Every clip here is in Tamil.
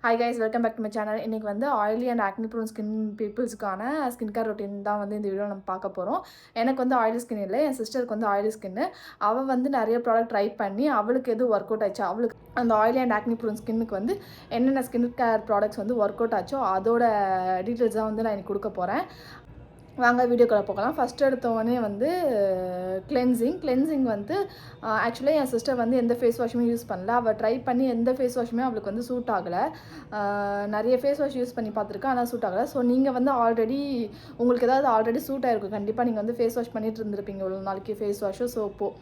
Hi guys, welcome back to my channel. இன்றைக்கி வந்து oily and acne prone skin பீப்புள்ஸ்க்கான ஸ்கின் கேர் ரொட்டீன் தான் வந்து இந்த வீடியோ நம்ம பார்க்க போகிறோம். எனக்கு வந்து ஆயிலி ஸ்கின் இல்லை, என் சிஸ்டருக்கு வந்து ஆயிலி ஸ்கின்னு. அவள் வந்து நிறைய ப்ராடக்ட் ட்ரை பண்ணி அவளுக்கு எது ஒர்க் அவுட் ஆச்சு, அவளுக்கு அந்த ஆயிலி அண்ட் ஆக்னி ப்ரோன் ஸ்கின்னுக்கு வந்து என்னென்ன ஸ்கின் கேர் ப்ராடக்ட்ஸ் வந்து ஒர்க் அவுட் ஆச்சோ அதோட டீட்டெயில்ஸ் தான் வந்து நான் எனக்கு கொடுக்க போகிறேன். வாங்க வீடியோக்குள்ளே போகலாம். ஃபஸ்ட் எடுத்தோடனே வந்து கிளென்சிங் வந்து ஆக்சுவலாக என் சிஸ்டர் வந்து எந்த ஃபேஸ் வாஷுமே யூஸ் பண்ணல. அவள் ட்ரை பண்ணி எந்த ஃபேஸ் வாஷுமே அவளுக்கு வந்து சூட் ஆகலை. நிறைய ஃபேஸ் வாஷ் யூஸ் பண்ணி பார்த்துருக்கேன், ஆனால் சூட் ஆகலை. ஸோ நீங்கள் வந்து உங்களுக்கு ஏதாவது ஆல்ரெடி சூட் ஆகிருக்கும். கண்டிப்பாக நீங்கள் வந்து ஃபேஸ் வாஷ் பண்ணிட்டு இருந்திருப்பீங்க ஒரு நாளைக்கு, ஃபேஸ் வாஷோ சோப்போ.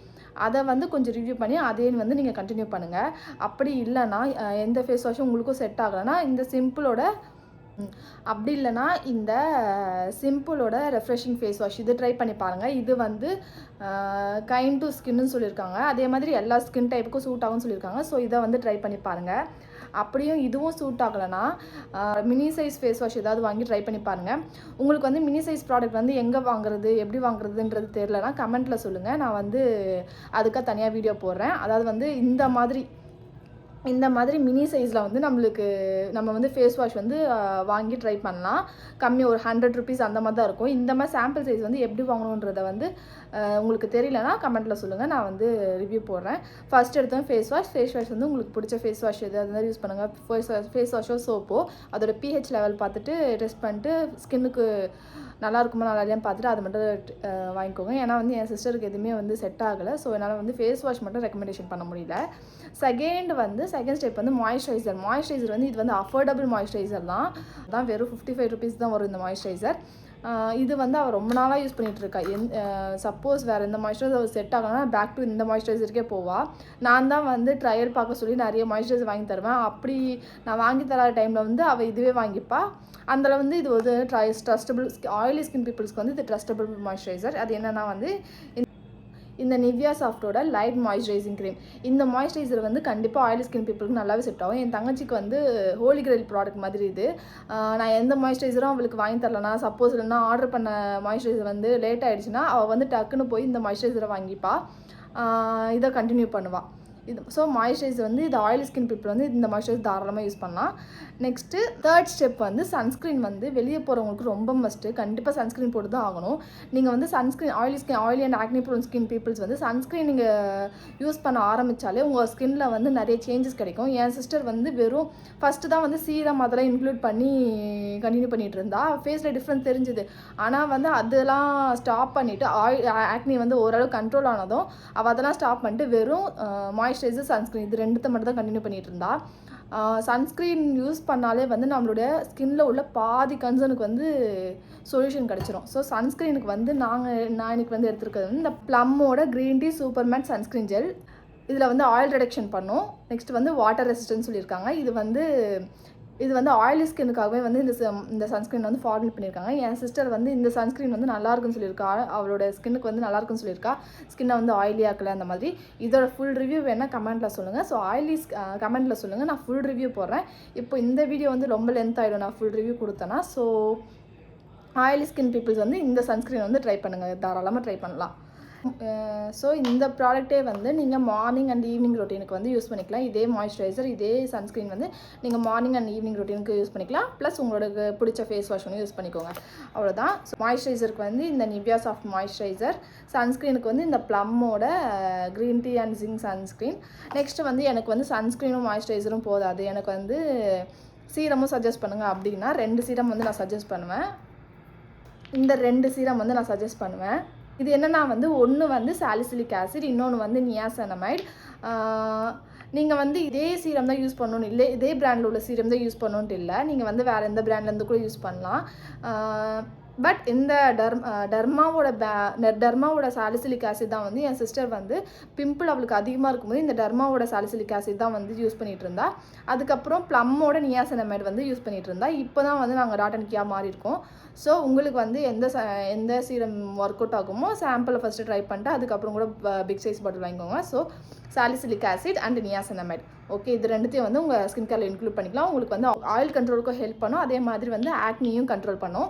அதை வந்து கொஞ்சம் ரிவ்யூ பண்ணி அதே வந்து நீங்கள் கண்டினியூ பண்ணுங்கள். அப்படி இல்லைன்னா எந்த ஃபேஸ் வாஷும் உங்களுக்கும் செட் ஆகலைன்னா இந்த சிம்பிளோட அப்படி இல்லைனா இந்த சிம்பிளோட ரெஃப்ரெஷிங் ஃபேஸ் வாஷ் இது ட்ரை பண்ணி பாருங்கள். இது வந்து கைண்ட் டு ஸ்கின்னு சொல்லியிருக்காங்க. அதே மாதிரி எல்லா ஸ்கின் டைப்புக்கும் சூட் ஆகும்னு சொல்லியிருக்காங்க. ஸோ இதை வந்து ட்ரை பண்ணி பாருங்கள். அப்படியும் இதுவும் சூட் ஆகலைன்னா மினி சைஸ் ஃபேஸ் வாஷ் ஏதாவது வாங்கி ட்ரை பண்ணி பாருங்கள். உங்களுக்கு வந்து மினி சைஸ் ப்ராடக்ட் வந்து எங்கே வாங்குறது, எப்படி வாங்குறதுன்றது தெரியலனா கமெண்ட்டில் சொல்லுங்கள். நான் வந்து அதுக்காக தனியாக வீடியோ போடுறேன். அதாவது வந்து இந்த மாதிரி மினி சைஸில் வந்து நம்ம வந்து ஃபேஸ் வாஷ் வந்து வாங்கி ட்ரை பண்ணலாம். கம்மியாக ஒரு 100 ருபீஸ் அந்த மாதிரி தான் இருக்கும். இந்த மாதிரி சாம்பிள் சைஸ் வந்து எப்படி வாங்கணுன்றதை வந்து உங்களுக்கு தெரியலனா கமெண்ட்டில் சொல்லுங்கள், நான் வந்து ரிவ்யூ போடுறேன். ஃபஸ்ட் எடுத்தோம் ஃபேஸ் வாஷ் வந்து உங்களுக்கு பிடிச்ச ஃபேஸ் வாஷ் எது அது மாதிரி யூஸ் பண்ணுங்கள். ஃபேஸ் வாஷோ சோப்போ அதோட pH லெவல் பார்த்துட்டு டெஸ்ட் பண்ணிட்டு ஸ்கின்னுக்கு நல்லா இருக்குமா நல்லா இல்லையான்னு பார்த்துட்டு அதை மட்டும் வாங்கிக்கோங்க. ஏன்னா வந்து என் சிஸ்டருக்கு எதுவுமே வந்து செட் ஆகலை. ஸோ என்னால் வந்து ஃபேஸ் வாஷ் மட்டும் ரெக்கமெண்டேஷன் பண்ண முடியல. செகண்ட் ஸ்டெப் வந்து மாய்ஸ்சரைசர் வந்து இது வந்து அஃபோர்டபுள் மாய்ஸ்சரைசர் தான் வெறும் 55 ருபீஸ் தான் வரும் இந்த மாய்ஸ்சரைசர். இது வந்து அவள் ரொம்ப நாளாக யூஸ் பண்ணிகிட்ருக்கா. சப்போஸ் வேறு எந்த மாய்ஸ்சரைசர் செட் ஆகணும்னா பேக் டு இந்த மாய்ஸ்சரைசருக்கே போவாள். நான் தான் வந்து ட்ரையல் பார்க்க சொல்லி நிறைய மாய்ஸ்சரைசர் வாங்கி தருவேன். அப்படி நான் வாங்கி தராத டைமில் வந்து அவள் இதுவே வாங்கிப்பா. அதில் வந்து இது வந்து ட்ரஸ்டபுள் ஆயிலி ஸ்கின் பீப்புள்ஸ்க்கு வந்து இது ட்ரஸ்டபுள் மாய்ஸ்சரைசர். அது என்னென்னா வந்து இந்த நிவ்யா சாஃப்டோட லைட் மாய்ஸ்சரைசிங் க்ரீம். இந்த மாய்ஸ்சரைசர் வந்து கண்டிப்பாக ஆயிலி ஸ்கின் பீப்புளுக்கு நல்லாவே செட் ஆகும். என் தங்கச்சிக்கு வந்து ஹோலி கிரெயில் ப்ராடக்ட் மாதிரி இது. நான் எந்த மாய்ஸ்சரைசரும் அவளுக்கு வாங்கி தரலனா, சப்போஸ் இல்லைனா ஆர்டர் பண்ண மாய்ஸ்சரைசர் வந்து லேட் ஆகிடுச்சுன்னா அவள் வந்து டக்குன்னு போய் இந்த மாய்ஸ்சரைசரை வாங்கிப்பா. இதை கண்டினியூ பண்ணுவாள். ஸோ மாய்ஸ்சரைசர் வந்து இது ஆயிலி ஸ்கின் பீப்புள் வந்து இந்த மாய்ஸ்சரைசர் தாராளமாக யூஸ் பண்ணலாம். நெக்ஸ்ட்டு தேர்ட் ஸ்டெப் வந்து சன்ஸ்க்ரீன் வந்து வெளியே போகிறவங்களுக்கு ரொம்ப மஸ்ட்டு. கண்டிப்பாக சன்ஸ்க்ரீன் போட்டு தான் ஆகணும். நீங்கள் வந்து sunscreen oily and acne prone skin peoples வந்து சன்ஸ்க்ரீன் நீங்கள் யூஸ் பண்ண ஆரம்பித்தாலே உங்கள் ஸ்கின்னில் வந்து நிறைய சேஞ்சஸ் கிடைக்கும். என் சிஸ்டர் வந்து வெறும் ஃபஸ்ட்டு தான் வந்து சீரம் அதெல்லாம் இன்க்ளூட் பண்ணி கண்டினியூ பண்ணிகிட்டு இருந்தா. ஃபேஸில் டிஃப்ரெண்ட் தெரிஞ்சுது. ஆனால் வந்து அதெல்லாம் ஸ்டாப் பண்ணிவிட்டு ஆக்னி வந்து ஓரளவு கண்ட்ரோல் ஆனதும் அவள் அதெல்லாம் ஸ்டாப் பண்ணிட்டு வெறும் மாய்ஸ்சரைசர் சன்ஸ்க்ரீன் இது ரெண்டுத்தை மட்டும் தான் கண்டினியூ பண்ணிகிட்டு இருந்தா. சன்ஸ்க்ரீன் யூஸ் பண்ணாலே வந்து நம்மளுடைய ஸ்கின்னில் உள்ள பாதி கன்சர்னுக்கு வந்து சொல்யூஷன் கிடச்சிரும். ஸோ சன்ஸ்க்ரீனுக்கு வந்து நான் இன்னைக்கு வந்து எடுத்துருக்கிறது வந்து இந்த ப்ளம்மோட green tea super matte sunscreen gel. இதில் வந்து ஆயில் ரிடக்ஷன் பண்ணும். நெக்ஸ்ட் வந்து வாட்டர் ரெசிஸ்டன்ஸ் சொல்லியிருக்காங்க. இது வந்து ஆயிலி ஸ்கின்னுக்காகவே வந்து இந்த சன்ஸ்க்ரீன் வந்து ஃபார்முலேட் பண்ணியிருக்காங்க. என் சிஸ்டர் வந்து இந்த சன்ஸ்க்ரீன் வந்து நல்லாயிருக்குன்னு சொல்லியிருக்கா. அவளோட ஸ்கின்னுக்கு வந்து நல்லாயிருக்குன்னு சொல்லியிருக்கா. ஸ்கின்னை வந்து ஆயிலியாக்கலை அந்த மாதிரி. இதோட ஃபுல் ரிவ்யூ வேணால் கமெண்ட்டில் சொல்லுங்கள். ஸோ கமெண்ட்டில் சொல்லுங்கள், நான் ஃபுல் ரிவ்யூ போடுறேன். இப்போ இந்த வீடியோ வந்து ரொம்ப லென்த் ஆகிடும் நான் ஃபுல் ரிவ்யூ கொடுத்தேன்னா. ஸோ ஆயிலி ஸ்கின் பீப்புள்ஸ் வந்து இந்த சன்ஸ்க்ரீன் வந்து ட்ரை பண்ணுங்கள், தாராளமாக ட்ரை பண்ணலாம். ஸோ இந்த ப்ராடக்ட்டே வந்து நீங்கள் மார்னிங் அண்ட் ஈவினிங் ரொட்டீனுக்கு வந்து யூஸ் பண்ணிக்கலாம். இதே மாய்ஸ்சரைசர் இதே சன்ஸ்க்ரீன் வந்து நீங்கள் மார்னிங் அண்ட் ஈவினிங் ரொட்டீனுக்கு யூஸ் பண்ணிக்கலாம். ப்ளஸ் உங்களுக்கு பிடிச்ச ஃபேஸ் வாஷ் வந்து யூஸ் பண்ணிக்கோங்க. அவ்வளோதான். ஸோ மாய்ஸ்சரைசருக்கு வந்து இந்த நிவ்யா சாஃப்ட் மாய்ஸ்சரைசர், சன்ஸ்க்ரீனுக்கு வந்து இந்த ப்ளம்மோட green tea and zinc sunscreen. Next வந்து எனக்கு வந்து சன்ஸ்க்ரீனும் மாய்ஸ்சரைசரும் போதாது, எனக்கு வந்து சீரமும் சஜஸ்ட் பண்ணுங்கள் அப்படின்னா 2 சீரம் வந்து நான் சஜஸ்ட் பண்ணுவேன். இந்த 2 சீரம் வந்து நான் சஜஸ்ட் பண்ணுவேன். இது என்னென்னா வந்து ஒன்று வந்து சாலிசிலிக் ஆசிட், இன்னொன்று வந்து நியாசனமைட். நீங்கள் வந்து இதே சீரம் தான் யூஸ் பண்ணணும்னு இல்லை, இதே பிராண்டில் உள்ள சீரம் தான் யூஸ் பண்ணணுன்ட்டு இல்லை. நீங்கள் வந்து வேறு எந்த பிராண்ட்லேருந்து கூட யூஸ் பண்ணலாம். பட் இந்த டர்மாவோட சாலிசிலிக் ஆசிட் தான் வந்து என் சிஸ்டர் வந்து பிம்பிள் அவளுக்கு அதிகமாக இருக்கும்போது இந்த டர்மாவோட சாலிசிலிக் ஆசிட் தான் வந்து யூஸ் பண்ணிகிட்டு இருந்தா. அதுக்கப்புறம் ப்ளம்மோட நியாசனமைட் வந்து யூஸ் பண்ணிகிட்டு இருந்தா. இப்போ தான் வந்து நாங்கள் டாட் அண்ட் கியா மாறி இருக்கோம். ஸோ உங்களுக்கு வந்து எந்த சீரம் ஒர்க் அவுட் ஆகுமோ சாம்பிளை ஃபஸ்ட்டு ட்ரை பண்ணிட்டு அதுக்கப்புறம் கூட பிக் சைஸ் பாட்டில் வாங்கிக்கோங்க. So salicylic acid and niacinamide, okay, இது ரெண்டுத்தையும் வந்து உங்கள் ஸ்கின் கேரில் இன்க்ளூட் பண்ணிக்கலாம். உங்களுக்கு வந்து ஆயில் கண்ட்ரோலுக்கும் ஹெல்ப் பண்ணும், அதே மாதிரி வந்து ஆக்னியும் கண்ட்ரோல் பண்ணும்.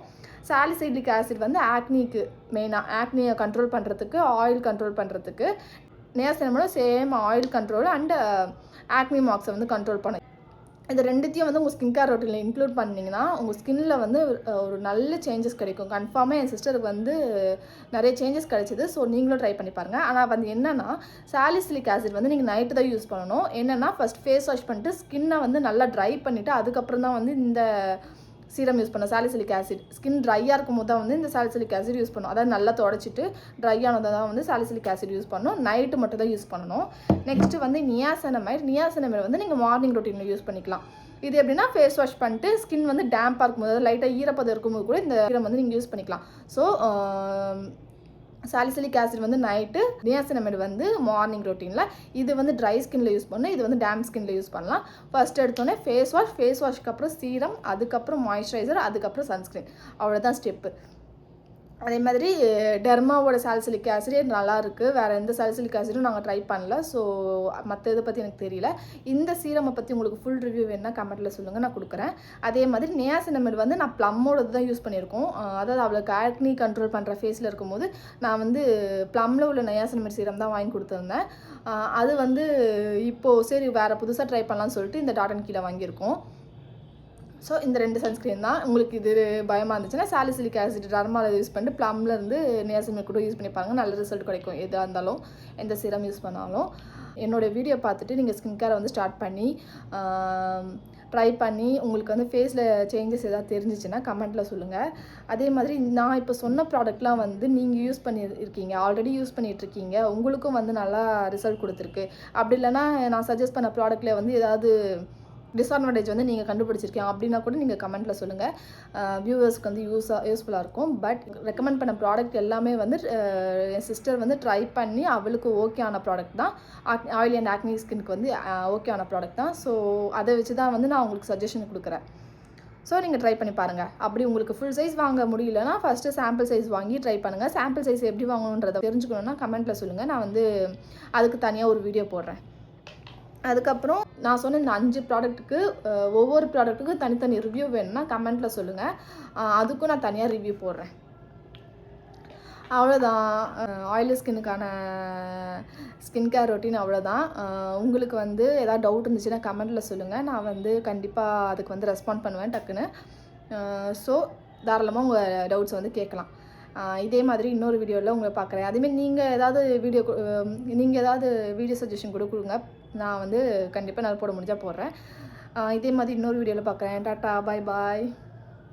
சாலிசிலிக் ஆசிட் வந்து ஆக்னிக்கு மெயினாக ஆக்னியை கண்ட்ரோல் பண்ணுறதுக்கு, ஆயில் கண்ட்ரோல் பண்ணுறதுக்கு. நியாசனமைடும் same oil control and acne மார்க்ஸை வந்து கண்ட்ரோல் பண்ணும். இது ரெண்டுத்தையும் வந்து உங்கள் ஸ்கின் கேர் ரொட்டீனில் இன்க்ளூட் பண்ணிங்கன்னா உங்கள் ஸ்கின்னில் வந்து ஒரு நல்ல சேஞ்சஸ் கிடைக்கும். கன்ஃபார்மாக என் சிஸ்டருக்கு வந்து நிறைய சேஞ்சஸ் கிடைச்சிது. ஸோ நீங்களும் ட்ரை பண்ணி பாருங்கள். ஆனால் வந்து என்னென்னா சாலிசிலிக் ஆசிட் வந்து நீங்கள் நைட்டு தான் யூஸ் பண்ணணும். என்னென்னா ஃபஸ்ட் ஃபேஸ் வாஷ் பண்ணிட்டு ஸ்கின்னை வந்து நல்லா ட்ரை பண்ணிவிட்டு அதுக்கப்புறம் தான் வந்து இந்த சீரம் யூஸ் பண்ணணும். சாலிசிலிக் ஆசிட் ஸ்கின் ட்ரையாக இருக்கும் போது தான் வந்து இந்த சாலிசிலிக் ஆசிட் யூஸ் பண்ணணும். அதாவது நல்லா தொடச்சிட்டு ட்ரை ஆனதை தான் வந்து சாலிசிலிக் ஆசிட் யூஸ் பண்ணணும். நைட்டு மட்டும் தான் யூஸ் பண்ணணும். நெக்ஸ்ட்டு வந்து நியாசனமைட் வந்து நீங்கள் மார்னிங் ரொட்டீனில் யூஸ் பண்ணிக்கலாம். இது எப்படின்னா ஃபேஸ் வாஷ் பண்ணிட்டு ஸ்கின் வந்து டேம்பாக இருக்கும்போது, அதாவது லைட்டாக ஈரப்பதம் இருக்கும்போது கூட இந்த சீரம் வந்து நீங்கள் யூஸ் பண்ணிக்கலாம். ஸோ சாலிசிலிக் ஆசிட் வந்து நைட்டு, நியாசினமைட் வந்து மார்னிங் ரொட்டீனில். இது வந்து ட்ரை ஸ்கின்ல யூஸ் பண்ணணும், இது வந்து டேம் ஸ்கின்ல யூஸ் பண்ணலாம். ஃபர்ஸ்ட் எடுத்தோடனே ஃபேஸ் வாஷ்க்கு அப்புறம் சீரம், அதுக்கப்புறம் மாய்ஸ்சரைசர், அதுக்கப்புறம் சன்ஸ்க்ரீன். அவ்வளோதான் ஸ்டெப்பு. அதே மாதிரி டெர்மாவோட சாலிசிலிக் ஆசிட் நல்லா இருக்குது. வேறு எந்த சாலிசிலிக் ஆசிடும் நாங்கள் ட்ரை பண்ணல. ஸோ மற்ற இதை பற்றி எனக்கு தெரியல. இந்த சீரமை பற்றி உங்களுக்கு ஃபுல் ரிவ்யூ வேணுன்னா கமெண்ட்டில் சொல்லுங்கள், நான் கொடுக்குறேன். அதே மாதிரி நியாசினமைட் வந்து நான் ப்ளம்மோடது தான் யூஸ் பண்ணியிருக்கோம். அதாவது அவளுக்கு ஆக்னி கண்ட்ரோல் பண்ணுற ஃபேஸில் இருக்கும்போது நான் வந்து ப்ளம்மில் உள்ள நியாசினமைட் சீரம் தான் வாங்கி கொடுத்துருந்தேன். அது வந்து இப்போது சரி வேறு புதுசாக ட்ரை பண்ணலான்னு சொல்லிட்டு இந்த டாட் அண்ட் கீழே வாங்கியிருக்கோம். ஸோ இந்த 2 சன்ஸ்க்ரீன் தான். உங்களுக்கு இது பயமாக இருந்துச்சுன்னா சாலிசிலிக் ஆசிட் டர்மாவில் யூஸ் பண்ணிட்டு ப்ளம்லேருந்து நியாசினமைட் கூட யூஸ் பண்ணி பாருங்கள். நல்ல ரிசல்ட் கிடைக்கும் எதாக இருந்தாலும், எந்த சீரம் யூஸ் பண்ணாலும். என்னோடய வீடியோ பார்த்துட்டு நீங்கள் ஸ்கின் கேரை வந்து ஸ்டார்ட் பண்ணி ட்ரை பண்ணி உங்களுக்கு வந்து ஃபேஸில் சேஞ்சஸ் எதாவது தெரிஞ்சிச்சுன்னா கமெண்ட்டில் சொல்லுங்கள். அதே மாதிரி நான் இப்போ சொன்ன ப்ராடக்ட்லாம் வந்து நீங்கள் யூஸ் பண்ணியிருக்கீங்க, ஆல்ரெடி யூஸ் பண்ணிகிட்ருக்கீங்க, உங்களுக்கும் வந்து நல்லா ரிசல்ட் கொடுத்துருக்கு. அப்படி இல்லைனா நான் சஜஸ்ட் பண்ண ப்ராடக்ட்டில் வந்து ஏதாவது டிஸ்அட்வான்டேஜ் வந்து நீங்கள் கண்டுபிடிச்சிருக்கீங்க அப்படின்னா கூட நீங்கள் கமெண்ட்டில் சொல்லுங்கள். வியூவர்ஸ்க்கு வந்து யூஸ்ஃபுல்லாக இருக்கும். பட் ரெக்கமெண்ட் பண்ண ப்ராடக்ட் எல்லாமே வந்து என் சிஸ்டர் வந்து ட்ரை பண்ணி அவளுக்கு ஓகே ஆன ப்ராடக்ட் தான். ஆயிலி அண்ட் ஆக்னி ஸ்கின்க்கு வந்து ஓகே ஆன ப்ராடக்ட் தான். ஸோ அதை வச்சு தான் வந்து நான் உங்களுக்கு சஜஷன் கொடுக்குறேன். ஸோ நீங்கள் ட்ரை பண்ணி பாருங்கள். அப்படி உங்களுக்கு ஃபுல் சைஸ் வாங்க முடியலன்னா ஃபஸ்ட்டு சாம்பிள் சைஸ் வாங்கி ட்ரை பண்ணுங்கள். சாம்பிள் சைஸ் எப்படி வாங்கணுன்றதை தெரிஞ்சுக்கணுன்னா கமெண்ட்டில் சொல்லுங்கள். நான் வந்து அதுக்கு தனியாக ஒரு வீடியோ போடுறேன். அதுக்கப்புறம் நான் சொன்ன இந்த 5 ப்ராடக்ட்டுக்கு ஒவ்வொரு ப்ராடக்ட்டுக்கும் தனித்தனி ரிவ்யூ வேணும்னா கமெண்ட்டில் சொல்லுங்கள். அதுக்கும் நான் தனியாக ரிவ்யூ போடுறேன். அவ்வளோதான். ஆயிலி ஸ்கின்னுக்கான ஸ்கின் கேர் ரொட்டீன் அவ்வளோதான். உங்களுக்கு வந்து எதாவது டவுட் இருந்துச்சுன்னா கமெண்ட்டில் சொல்லுங்கள். நான் வந்து கண்டிப்பாக அதுக்கு வந்து ரெஸ்பாண்ட் பண்ணுவேன் டக்குன்னு. ஸோ தாராளமாக உங்கள் டவுட்ஸ் வந்து கேட்கலாம். இதே மாதிரி இன்னொரு வீடியோவில் உங்களை பார்க்குறேன். அதேமாதிரி நீங்கள் ஏதாவது வீடியோ சஜஷன் கூட கொடுங்க. நான் வந்து கண்டிப்பாக நான் போட முடிஞ்சால் போடுறேன். இதே மாதிரி இன்னொரு வீடியோவில் பார்க்குறேன். டாட்டா, பாய் பாய்.